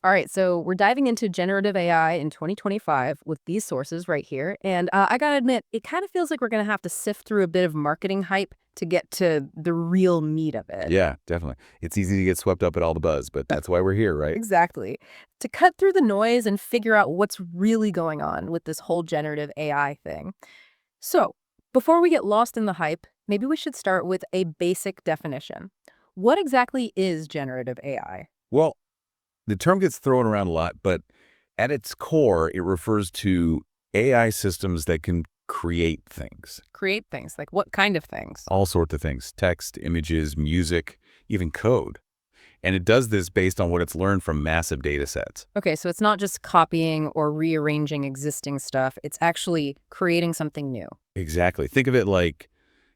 All right, so we're diving into generative AI in 2025 with these sources right here. And I got to admit, it kind of feels like we're going to have to sift through a bit of marketing hype to get to the real meat of it. Yeah, definitely. It's easy to get swept up at all the buzz, but that's why we're here, right? Exactly. To cut through the noise and figure out what's really going on with this whole generative AI thing. So, before we get lost in the hype, maybe we should start with a basic definition. What exactly is generative AI? Well, the term gets thrown around a lot, but at its core, it refers to AI systems that can create things, Create things. Like what kind of things? all sorts of things, text, images, music, even code. And it does this based on what it's learned from massive data sets. Okay, so it's not just copying or rearranging existing stuff, it's actually creating something new. Exactly. Think of it like,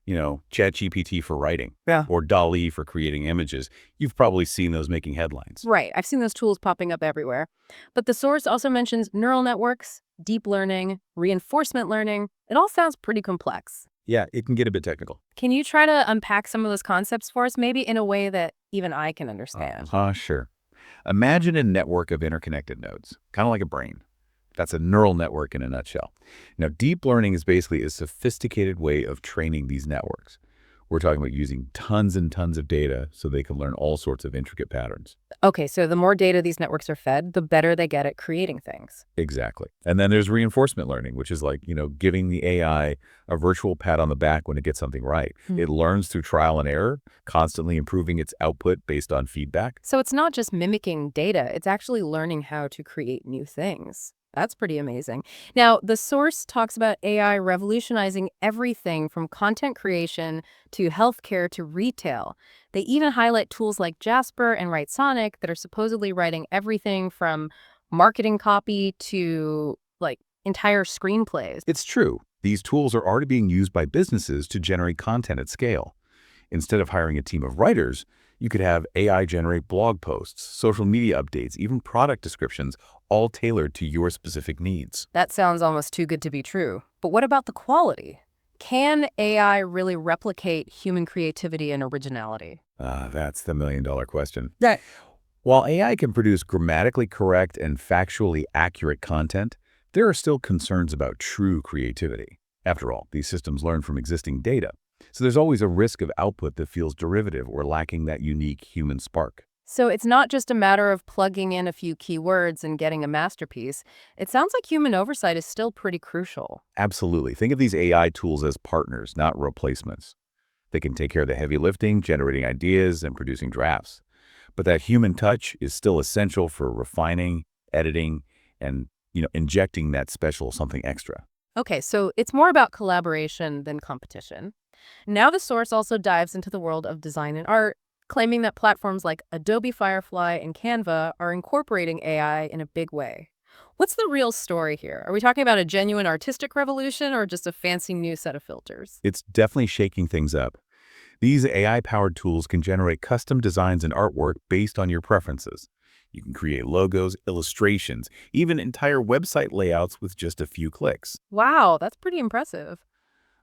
ChatGPT for writing Yeah. or DALL-E for creating images. You've probably seen those making headlines. Right, I've seen those tools popping up everywhere. But the source also mentions neural networks, deep learning, reinforcement learning. It all sounds pretty complex. Yeah, it can get a bit technical. Can you try to unpack some of those concepts for us, maybe in a way that even I can understand? Sure. Imagine a network of interconnected nodes, kind of like a brain. That's a neural network in a nutshell. Now, deep learning is basically a sophisticated way of training these networks. We're talking about using tons and tons of data so they can learn all sorts of intricate patterns. Okay, so the more data these networks are fed, the better they get at creating things. Exactly. And then there's reinforcement learning, which is like, giving the AI a virtual pat on the back when it gets something right. Hmm. It learns through trial and error, constantly improving its output based on feedback. So it's not just mimicking data, it's actually learning how to create new things. That's pretty amazing. Now, the source talks about AI revolutionizing everything from content creation to healthcare to retail. They even highlight tools like Jasper and WriteSonic that are supposedly writing everything from marketing copy to like entire screenplays. It's true. These tools are already being used by businesses to generate content at scale. Instead of hiring a team of writers, you could have AI generate blog posts, social media updates, even product descriptions, all tailored to your specific needs. That sounds almost too good to be true. But what about the quality? Can AI really replicate human creativity and originality? That's the million-dollar question. Right. While AI can produce grammatically correct and factually accurate content, there are still concerns about true creativity. After all, these systems learn from existing data, so there's always a risk of output that feels derivative or lacking that unique human spark. So it's not just a matter of plugging in a few keywords and getting a masterpiece. It sounds like human oversight is still pretty crucial. Absolutely. Think of these AI tools as partners, not replacements. They can take care of the heavy lifting, generating ideas, and producing drafts. But that human touch is still essential for refining, editing, and injecting that special something extra. Okay, so it's more about collaboration than competition. Now the source also dives into the world of design and art, claiming that platforms like Adobe Firefly and Canva are incorporating AI in a big way. What's the real story here? Are we talking about a genuine artistic revolution or just a fancy new set of filters? It's definitely shaking things up. These AI-powered tools can generate custom designs and artwork based on your preferences. You can create logos, illustrations, even entire website layouts with just a few clicks. Wow, that's pretty impressive.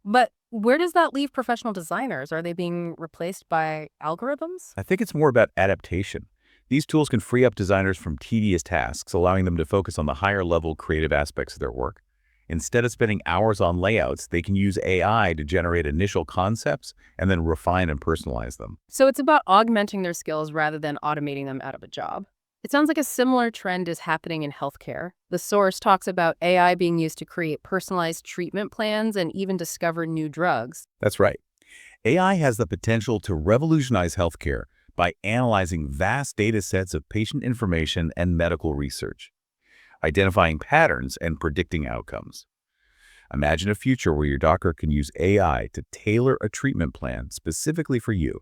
But where does that leave professional designers? Are they being replaced by algorithms? I think it's more about adaptation. These tools can free up designers from tedious tasks, allowing them to focus on the higher-level creative aspects of their work. Instead of spending hours on layouts, they can use AI to generate initial concepts and then refine and personalize them. So it's about augmenting their skills rather than automating them out of a job. It sounds like a similar trend is happening in healthcare. The source talks about AI being used to create personalized treatment plans and even discover new drugs. That's right. AI has the potential to revolutionize healthcare by analyzing vast data sets of patient information and medical research, identifying patterns and predicting outcomes. Imagine a future where your doctor can use AI to tailor a treatment plan specifically for you,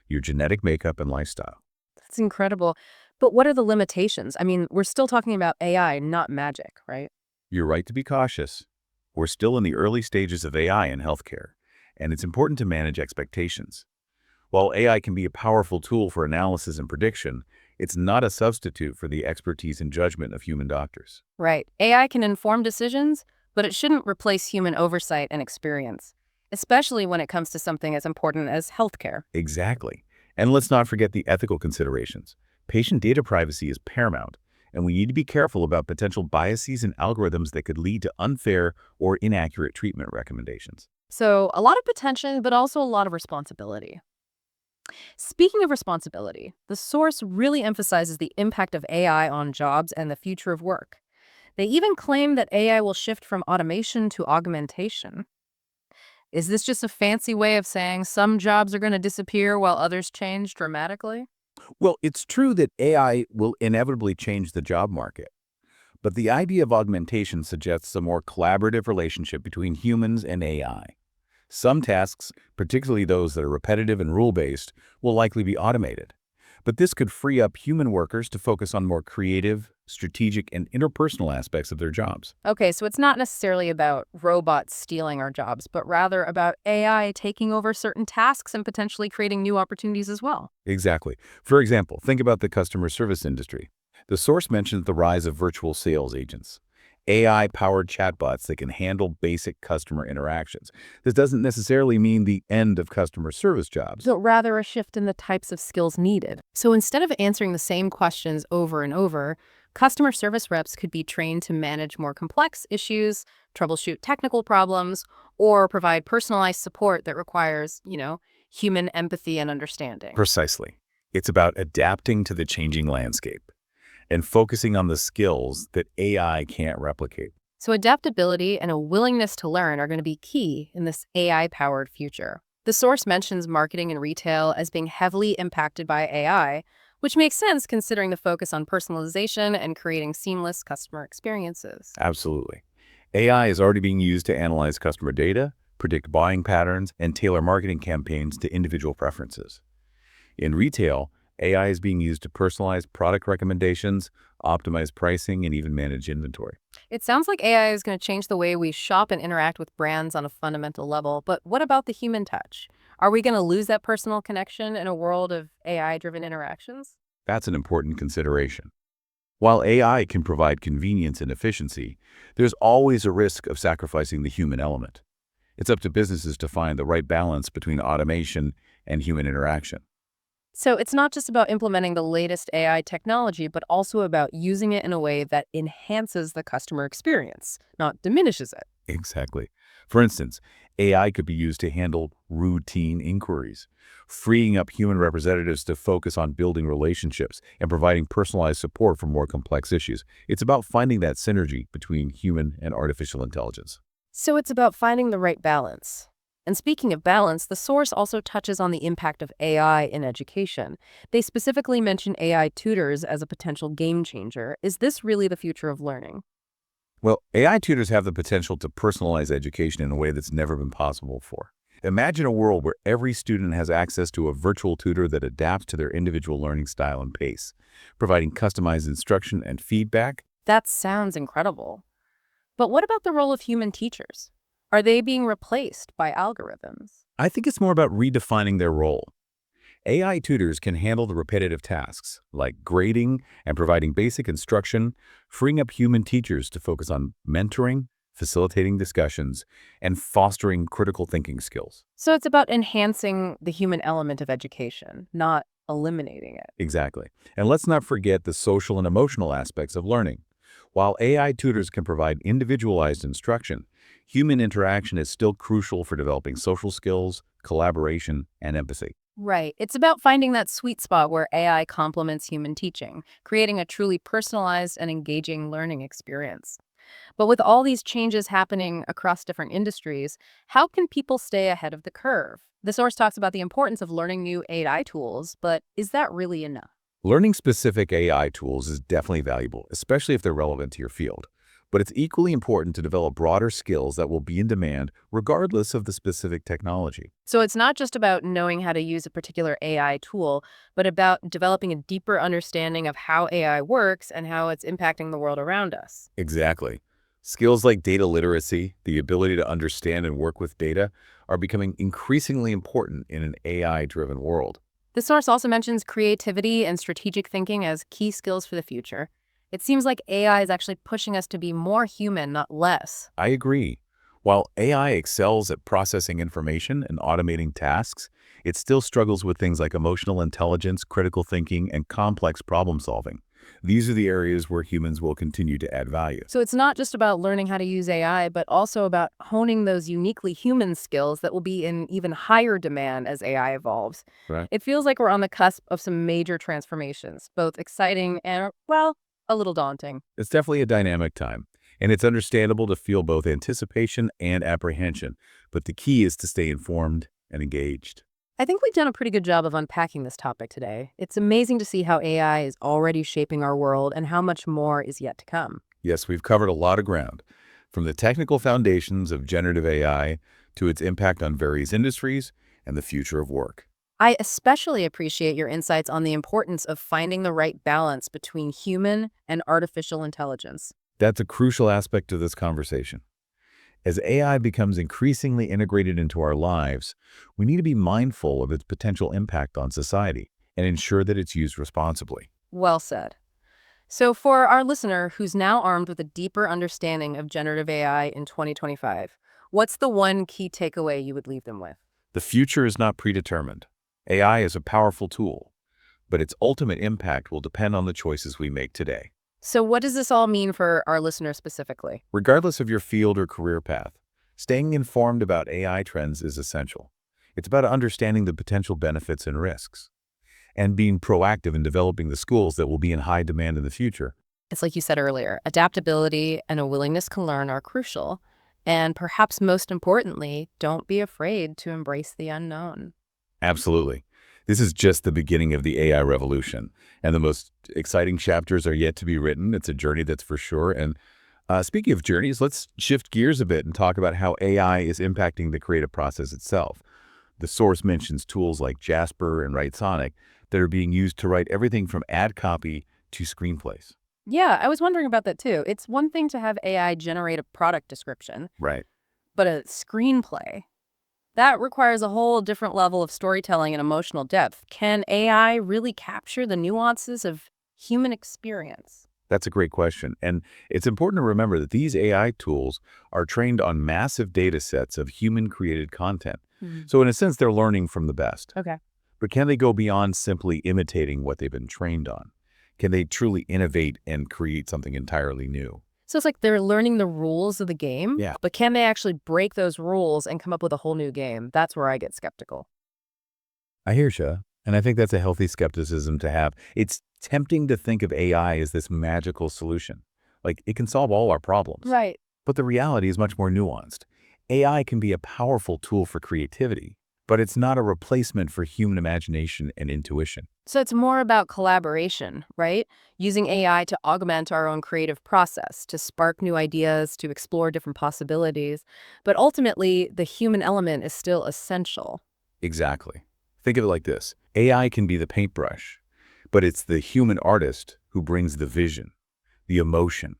your genetic makeup and lifestyle. That's incredible. But what are the limitations? I mean, we're still talking about AI, not magic, right? You're right to be cautious. We're still in the early stages of AI in healthcare, and it's important to manage expectations. While AI can be a powerful tool for analysis and prediction, it's not a substitute for the expertise and judgment of human doctors. Right. AI can inform decisions, but it shouldn't replace human oversight and experience, especially when it comes to something as important as healthcare. Exactly. And let's not forget the ethical considerations. Patient data privacy is paramount, and we need to be careful about potential biases in algorithms that could lead to unfair or inaccurate treatment recommendations. So, a lot of potential, but also a lot of responsibility. Speaking of responsibility, the source really emphasizes the impact of AI on jobs and the future of work. They even claim that AI will shift from automation to augmentation. Is this just a fancy way of saying some jobs are going to disappear while others change dramatically? Well, it's true that AI will inevitably change the job market, but the idea of augmentation suggests a more collaborative relationship between humans and AI. Some tasks, particularly those that are repetitive and rule-based, will likely be automated. But this could free up human workers to focus on more creative, strategic, and interpersonal aspects of their jobs. Okay, so it's not necessarily about robots stealing our jobs, but rather about AI taking over certain tasks and potentially creating new opportunities as well. Exactly. For example, think about the customer service industry. The source mentions the rise of virtual sales agents, AI-powered chatbots that can handle basic customer interactions. This doesn't necessarily mean the end of customer service jobs. But rather a shift in the types of skills needed. So instead of answering the same questions over and over, customer service reps could be trained to manage more complex issues, troubleshoot technical problems, or provide personalized support that requires, human empathy and understanding. Precisely. It's about adapting to the changing landscape and focusing on the skills that AI can't replicate. So adaptability and a willingness to learn are going to be key in this AI-powered future. The source mentions marketing and retail as being heavily impacted by AI, which makes sense considering the focus on personalization and creating seamless customer experiences. Absolutely. AI is already being used to analyze customer data, predict buying patterns, and tailor marketing campaigns to individual preferences. In retail, AI is being used to personalize product recommendations, optimize pricing, and even manage inventory. It sounds like AI is going to change the way we shop and interact with brands on a fundamental level, but what about the human touch? Are we going to lose that personal connection in a world of AI-driven interactions? That's an important consideration. While AI can provide convenience and efficiency, there's always a risk of sacrificing the human element. It's up to businesses to find the right balance between automation and human interaction. So it's not just about implementing the latest AI technology, but also about using it in a way that enhances the customer experience, not diminishes it. Exactly. For instance, AI could be used to handle routine inquiries, freeing up human representatives to focus on building relationships and providing personalized support for more complex issues. It's about finding that synergy between human and artificial intelligence. So it's about finding the right balance. And speaking of balance, the source also touches on the impact of AI in education. They specifically mention AI tutors as a potential game changer. Is this really the future of learning? Well, AI tutors have the potential to personalize education in a way that's never been possible before. Imagine a world where every student has access to a virtual tutor that adapts to their individual learning style and pace, providing customized instruction and feedback. That sounds incredible. But what about the role of human teachers? Are they being replaced by algorithms? I think it's more about redefining their role. AI tutors can handle the repetitive tasks, like grading and providing basic instruction, freeing up human teachers to focus on mentoring, facilitating discussions, and fostering critical thinking skills. So it's about enhancing the human element of education, not eliminating it. Exactly. And let's not forget the social and emotional aspects of learning. While AI tutors can provide individualized instruction, human interaction is still crucial for developing social skills, collaboration, and empathy. Right. It's about finding that sweet spot where AI complements human teaching, creating a truly personalized and engaging learning experience. But with all these changes happening across different industries, how can people stay ahead of the curve? The source talks about the importance of learning new AI tools, but is that really enough? Learning specific AI tools is definitely valuable, especially if they're relevant to your field. But it's equally important to develop broader skills that will be in demand regardless of the specific technology. So it's not just about knowing how to use a particular AI tool, but about developing a deeper understanding of how AI works and how it's impacting the world around us. Exactly. Skills like data literacy, the ability to understand and work with data, are becoming increasingly important in an AI-driven world. The source also mentions creativity and strategic thinking as key skills for the future. It seems like AI is actually pushing us to be more human, not less. I agree. While AI excels at processing information and automating tasks, it still struggles with things like emotional intelligence, critical thinking, and complex problem solving. These are the areas where humans will continue to add value. So it's not just about learning how to use AI, but also about honing those uniquely human skills that will be in even higher demand as AI evolves. Right. It feels like we're on the cusp of some major transformations, both exciting and, well, a little daunting. It's definitely a dynamic time, and it's understandable to feel both anticipation and apprehension, but the key is to stay informed and engaged. I think we've done a pretty good job of unpacking this topic today. It's amazing to see how AI is already shaping our world and how much more is yet to come. Yes, we've covered a lot of ground, from the technical foundations of generative AI to its impact on various industries and the future of work. I especially appreciate your insights on the importance of finding the right balance between human and artificial intelligence. That's a crucial aspect of this conversation. As AI becomes increasingly integrated into our lives, we need to be mindful of its potential impact on society and ensure that it's used responsibly. Well said. So, for our listener who's now armed with a deeper understanding of generative AI in 2025, what's the one key takeaway you would leave them with? The future is not predetermined. AI is a powerful tool, but its ultimate impact will depend on the choices we make today. So, what does this all mean for our listener specifically? Regardless of your field or career path, staying informed about AI trends is essential. It's about understanding the potential benefits and risks, and being proactive in developing the skills that will be in high demand in the future. It's like you said earlier, adaptability and a willingness to learn are crucial. And perhaps most importantly, don't be afraid to embrace the unknown. Absolutely. This is just the beginning of the AI revolution, and the most exciting chapters are yet to be written. It's a journey, that's for sure. And speaking of journeys, let's shift gears a bit and talk about how AI is impacting the creative process itself. The source mentions tools like Jasper and WriteSonic that are being used to write everything from ad copy to screenplays. Yeah, I was wondering about that too. It's one thing to have AI generate a product description, Right. but a screenplay, that requires a whole different level of storytelling and emotional depth. Can AI really capture the nuances of human experience? That's a great question. And it's important to remember that these AI tools are trained on massive data sets of human-created content. Hmm. So in a sense, they're learning from the best. Okay. But can they go beyond simply imitating what they've been trained on? Can they truly innovate and create something entirely new? So it's like they're learning the rules of the game, Yeah. but can they actually break those rules and come up with a whole new game? That's where I get skeptical. I hear you, and I think that's a healthy skepticism to have. It's tempting to think of AI as this magical solution, like it can solve all our problems. Right. But the reality is much more nuanced. AI can be a powerful tool for creativity, but it's not a replacement for human imagination and intuition. So it's more about collaboration, right? Using AI to augment our own creative process, to spark new ideas, to explore different possibilities. But ultimately, the human element is still essential. Exactly. Think of it like this. AI can be the paintbrush, but it's the human artist who brings the vision, the emotion,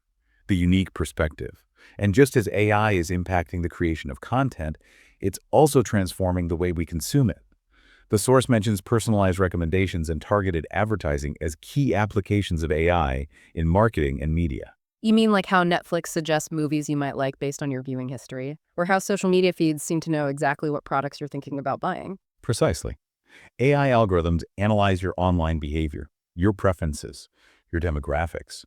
the unique perspective. And just as AI is impacting the creation of content, it's also transforming the way we consume it. The source mentions personalized recommendations and targeted advertising as key applications of AI in marketing and media. You mean like how Netflix suggests movies you might like based on your viewing history? Or how social media feeds seem to know exactly what products you're thinking about buying? Precisely. AI algorithms analyze your online behavior, your preferences, your demographics,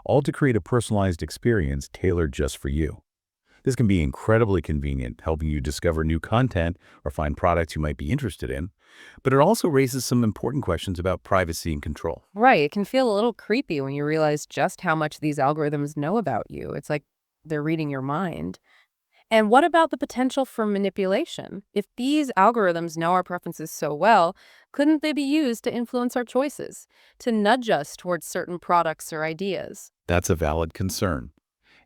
all to create a personalized experience tailored just for you. This can be incredibly convenient, helping you discover new content or find products you might be interested in, but it also raises some important questions about privacy and control. Right. It can feel a little creepy when you realize just how much these algorithms know about you. It's like they're reading your mind. And what about the potential for manipulation? If these algorithms know our preferences so well, couldn't they be used to influence our choices, to nudge us towards certain products or ideas? That's a valid concern,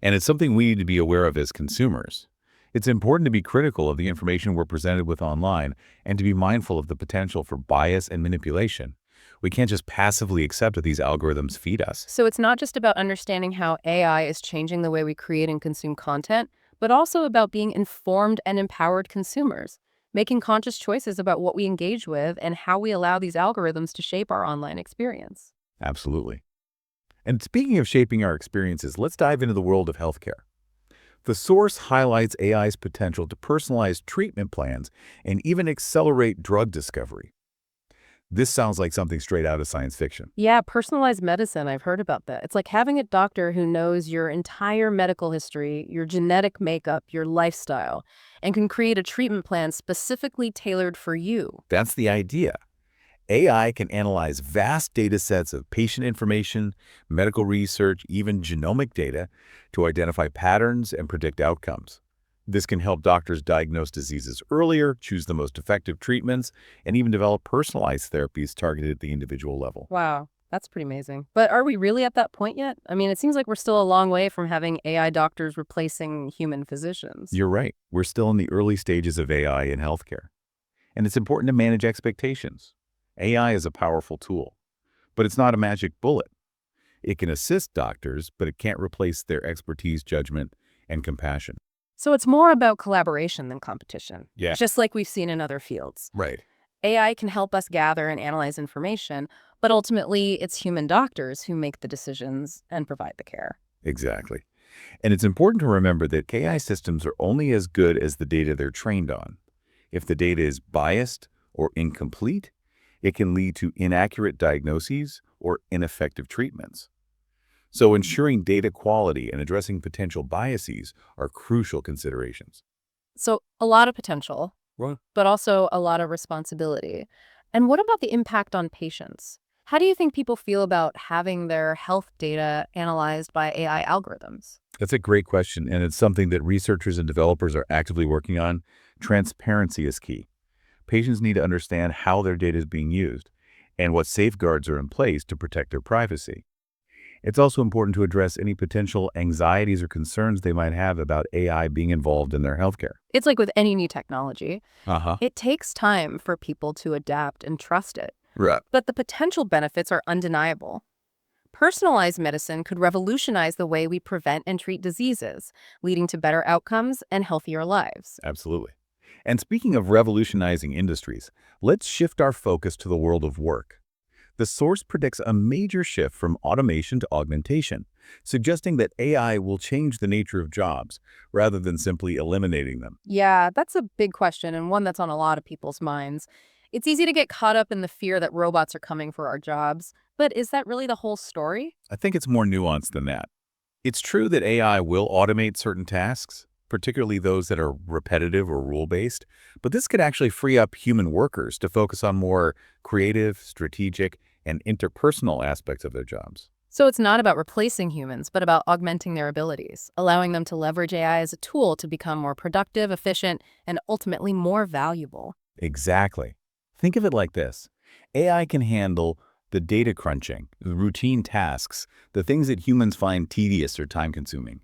and it's something we need to be aware of as consumers. It's important to be critical of the information we're presented with online and to be mindful of the potential for bias and manipulation. We can't just passively accept that these algorithms feed us. So it's not just about understanding how AI is changing the way we create and consume content, but also about being informed and empowered consumers, making conscious choices about what we engage with and how we allow these algorithms to shape our online experience. Absolutely. And speaking of shaping our experiences, let's dive into the world of healthcare. The source highlights AI's potential to personalize treatment plans and even accelerate drug discovery. This sounds like something straight out of science fiction. Yeah, personalized medicine. I've heard about that. It's like having a doctor who knows your entire medical history, your genetic makeup, your lifestyle, and can create a treatment plan specifically tailored for you. That's the idea. AI can analyze vast data sets of patient information, medical research, even genomic data to identify patterns and predict outcomes. This can help doctors diagnose diseases earlier, choose the most effective treatments, and even develop personalized therapies targeted at the individual level. Wow, that's pretty amazing. But are we really at that point yet? I mean, it seems like we're still a long way from having AI doctors replacing human physicians. You're right. We're still in the early stages of AI in healthcare, and it's important to manage expectations. AI is a powerful tool, but it's not a magic bullet. It can assist doctors, but it can't replace their expertise, judgment, and compassion. So it's more about collaboration than competition, Yeah, just like we've seen in other fields. right. AI can help us gather and analyze information, but ultimately it's human doctors who make the decisions and provide the care. Exactly. And it's important to remember that AI systems are only as good as the data they're trained on. If the data is biased or incomplete, it can lead to inaccurate diagnoses or ineffective treatments. So ensuring data quality and addressing potential biases are crucial considerations. So a lot of potential, Well, but also a lot of responsibility. And what about the impact on patients? How do you think people feel about having their health data analyzed by AI algorithms? that's a great question, and it's something that researchers and developers are actively working on. Transparency is key. Patients need to understand how their data is being used and what safeguards are in place to protect their privacy. It's also important to address any potential anxieties or concerns they might have about AI being involved in their healthcare. It's like with any new technology, Uh-huh. it takes time for people to adapt and trust it. Right. But the potential benefits are undeniable. Personalized medicine could revolutionize the way we prevent and treat diseases, leading to better outcomes and healthier lives. Absolutely. And speaking of revolutionizing industries, let's shift our focus to the world of work. The source predicts a major shift from automation to augmentation, suggesting that AI will change the nature of jobs rather than simply eliminating them. Yeah, that's a big question and one that's on a lot of people's minds. It's easy to get caught up in the fear that robots are coming for our jobs, but is that really the whole story? I think it's more nuanced than that. It's true that AI will automate certain tasks, particularly those that are repetitive or rule-based, but this could actually free up human workers to focus on more creative, strategic, and interpersonal aspects of their jobs. So it's not about replacing humans, but about augmenting their abilities, allowing them to leverage AI as a tool to become more productive, efficient, and ultimately more valuable. Exactly. Think of it like this. AI can handle the data crunching, the routine tasks, the things that humans find tedious or time-consuming.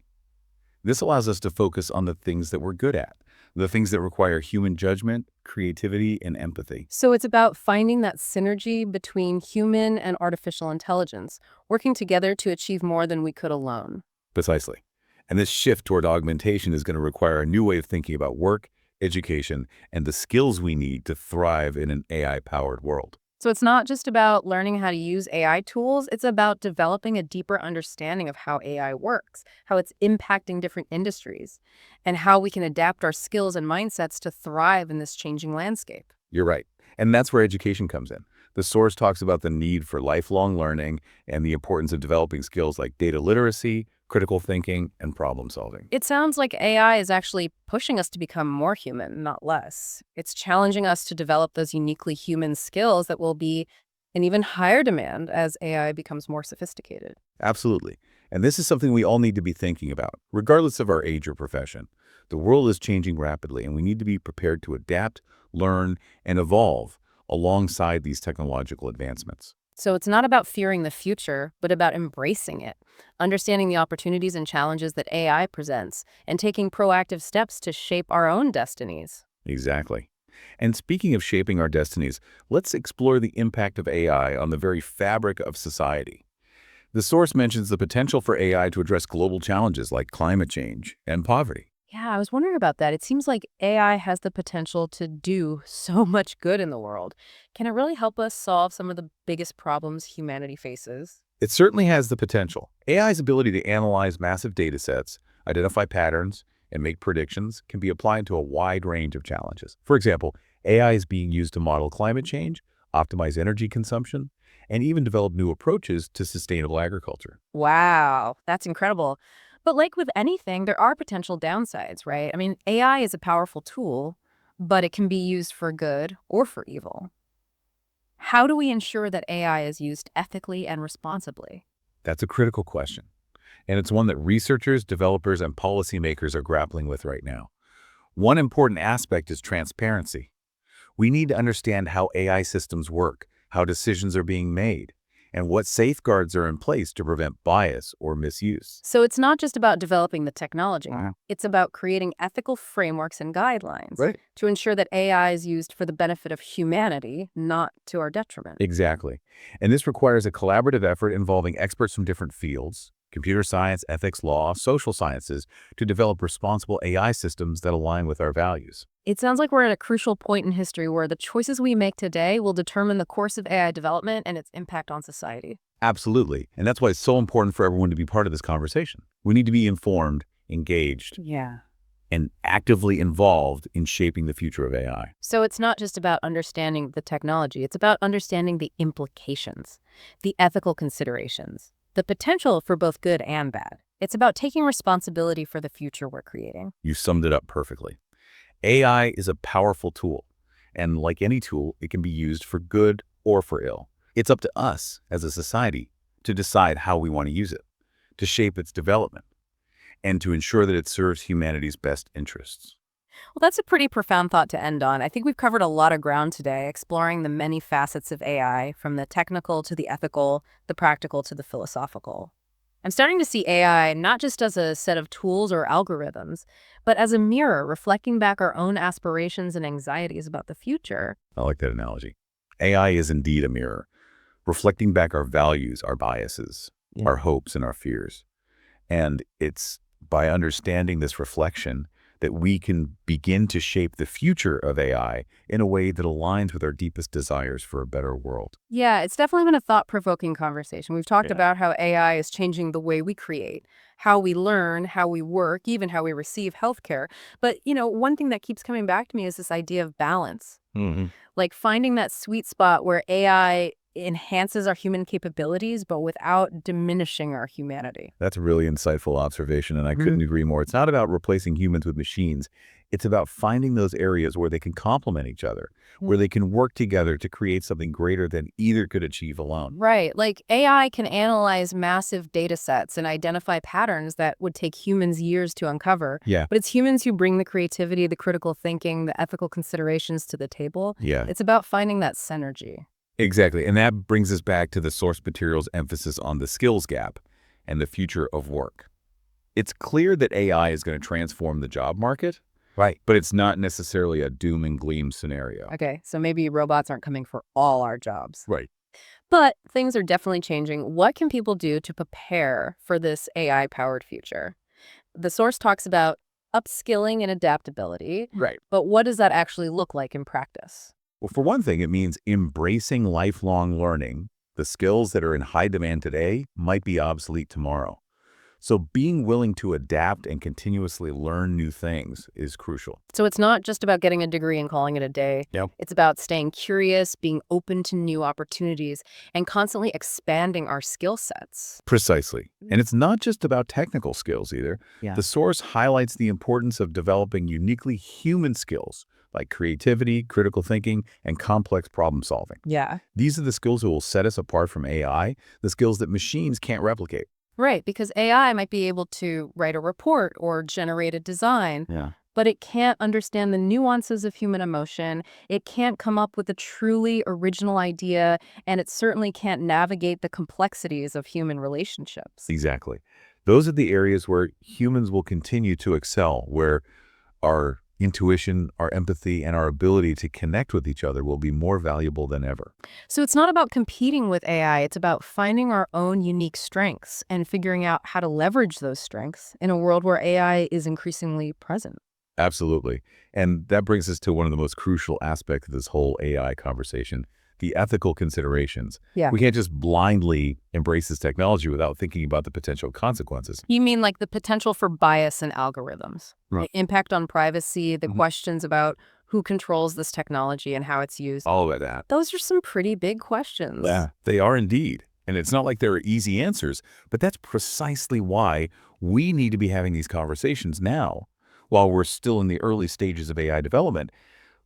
This allows us to focus on the things that we're good at, the things that require human judgment, creativity, and empathy. So it's about finding that synergy between human and artificial intelligence, working together to achieve more than we could alone. Precisely. And this shift toward augmentation is going to require a new way of thinking about work, education, and the skills we need to thrive in an AI-powered world. So it's not just about learning how to use AI tools, it's about developing a deeper understanding of how AI works, how it's impacting different industries, and how we can adapt our skills and mindsets to thrive in this changing landscape. You're right. And that's where education comes in. The source talks about the need for lifelong learning and the importance of developing skills like data literacy, critical thinking, and problem solving. It sounds like AI is actually pushing us to become more human, not less. It's challenging us to develop those uniquely human skills that will be in even higher demand as AI becomes more sophisticated. Absolutely. And this is something we all need to be thinking about, regardless of our age or profession. The world is changing rapidly, and we need to be prepared to adapt, learn, and evolve alongside these technological advancements. So it's not about fearing the future, but about embracing it, understanding the opportunities and challenges that AI presents, and taking proactive steps to shape our own destinies. Exactly. And speaking of shaping our destinies, let's explore the impact of AI on the very fabric of society. The source mentions the potential for AI to address global challenges like climate change and poverty. Yeah, I was wondering about that. It seems like AI has the potential to do so much good in the world. Can it really help us solve some of the biggest problems humanity faces? It certainly has the potential. AI's ability to analyze massive data sets, identify patterns, and make predictions can be applied to a wide range of challenges. For example, AI is being used to model climate change, optimize energy consumption, and even develop new approaches to sustainable agriculture. Wow, that's incredible. But like with anything, there are potential downsides, right? I mean, AI is a powerful tool, but it can be used for good or for evil. How do we ensure that AI is used ethically and responsibly? That's a critical question, and it's one that researchers, developers, and policymakers are grappling with right now. One important aspect is transparency. We need to understand how AI systems work, how decisions are being made, and what safeguards are in place to prevent bias or misuse. So it's not just about developing the technology. Uh-huh. It's about creating ethical frameworks and guidelines Right. to ensure that AI is used for the benefit of humanity, not to our detriment. Exactly. And this requires a collaborative effort involving experts from different fields, computer science, ethics, law, social sciences, to develop responsible AI systems that align with our values. It sounds like we're at a crucial point in history where the choices we make today will determine the course of AI development and its impact on society. Absolutely. And that's why it's so important for everyone to be part of this conversation. We need to be informed, engaged, Yeah. and actively involved in shaping the future of AI. So it's not just about understanding the technology, it's about understanding the implications, the ethical considerations, the potential for both good and bad. It's about taking responsibility for the future we're creating. You summed it up perfectly. AI is a powerful tool, and like any tool, it can be used for good or for ill. It's up to us as a society to decide how we want to use it, to shape its development, and to ensure that it serves humanity's best interests. Well, that's a pretty profound thought to end on. I think we've covered a lot of ground today, exploring the many facets of AI, from the technical to the ethical, the practical to the philosophical. I'm starting to see AI not just as a set of tools or algorithms, but as a mirror reflecting back our own aspirations and anxieties about the future. I like that analogy. AI is indeed a mirror, reflecting back our values, our biases, our hopes, and our fears. And it's by understanding this reflection that we can begin to shape the future of AI in a way that aligns with our deepest desires for a better world. Yeah, it's definitely been a thought-provoking conversation. We've talked Yeah. about how AI is changing the way we create, how we learn, how we work, even how we receive healthcare. But, one thing that keeps coming back to me is this idea of balance. hmm Like finding that sweet spot where AI enhances our human capabilities, but without diminishing our humanity. That's a really insightful observation, and I couldn't agree more. It's not about replacing humans with machines. It's about finding those areas where they can complement each other, where they can work together to create something greater than either could achieve alone. Right. Like AI can analyze massive data sets and identify patterns that would take humans years to uncover. Yeah. But it's humans who bring the creativity, the critical thinking, the ethical considerations to the table. Yeah. It's about finding that synergy. Exactly. And that brings us back to the source material's emphasis on the skills gap and the future of work. It's clear that AI is going to transform the job market, Right. but it's not necessarily a doom and gloom scenario. Okay, so maybe robots aren't coming for all our jobs. Right. But things are definitely changing. What can people do to prepare for this AI-powered future? The source talks about upskilling and adaptability, Right. but what does that actually look like in practice? Well, for one thing, it means embracing lifelong learning. The skills that are in high demand today might be obsolete tomorrow. So being willing to adapt and continuously learn new things is crucial. So it's not just about getting a degree and calling it a day. Yep. It's about staying curious, being open to new opportunities, and constantly expanding our skill sets. Precisely. And it's not just about technical skills either. Yeah. The source highlights the importance of developing uniquely human skills like creativity, critical thinking, and complex problem solving. Yeah. These are the skills that will set us apart from AI, the skills that machines can't replicate. Right, because AI might be able to write a report or generate a design, Yeah. but it can't understand the nuances of human emotion. It can't come up with a truly original idea, and it certainly can't navigate the complexities of human relationships. Exactly. Those are the areas where humans will continue to excel, where our intuition, our empathy, and our ability to connect with each other will be more valuable than ever. So it's not about competing with AI, it's about finding our own unique strengths and figuring out how to leverage those strengths in a world where AI is increasingly present. Absolutely. And that brings us to one of the most crucial aspects of this whole AI conversation, the ethical considerations. Yeah. We can't just blindly embrace this technology without thinking about the potential consequences. You mean like the potential for bias in algorithms, Right. the impact on privacy, the Mhm. questions about Who controls this technology and how it's used? All of that. Those are some pretty big questions. Yeah, they are indeed. And it's not like there are easy answers, but that's precisely why we need to be having these conversations now. While we're still in the early stages of AI development,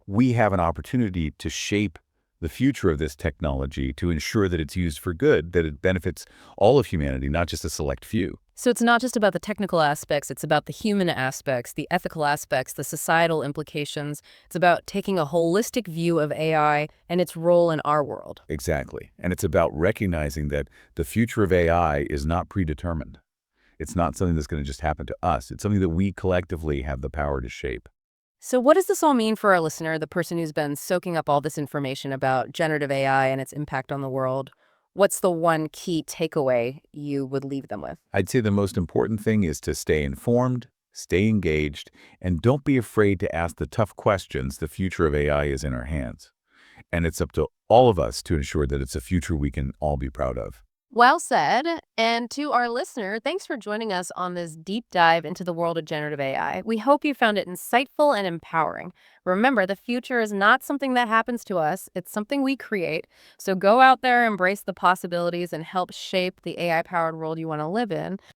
we have an opportunity to shape the future of this technology to ensure that it's used for good, that it benefits all of humanity, not just a select few. So it's not just about the technical aspects, it's about the human aspects, the ethical aspects, the societal implications. It's about taking a holistic view of AI and its role in our world. Exactly. And it's about recognizing that the future of AI is not predetermined. It's not something that's going to just happen to us. It's something that we collectively have the power to shape. So what does this all mean for our listener, the person who's been soaking up all this information about generative AI and its impact on the world? What's the one key takeaway you would leave them with? I'd say the most important thing is to stay informed, stay engaged, and don't be afraid to ask the tough questions. The future of AI is in our hands. And it's up to all of us to ensure that it's a future we can all be proud of. Well said. And to our listener, thanks for joining us on this deep dive into the world of generative AI. We hope you found it insightful and empowering. Remember, the future is not something that happens to us, it's something we create. So go out there, embrace the possibilities, and help shape the AI powered world you want to live in.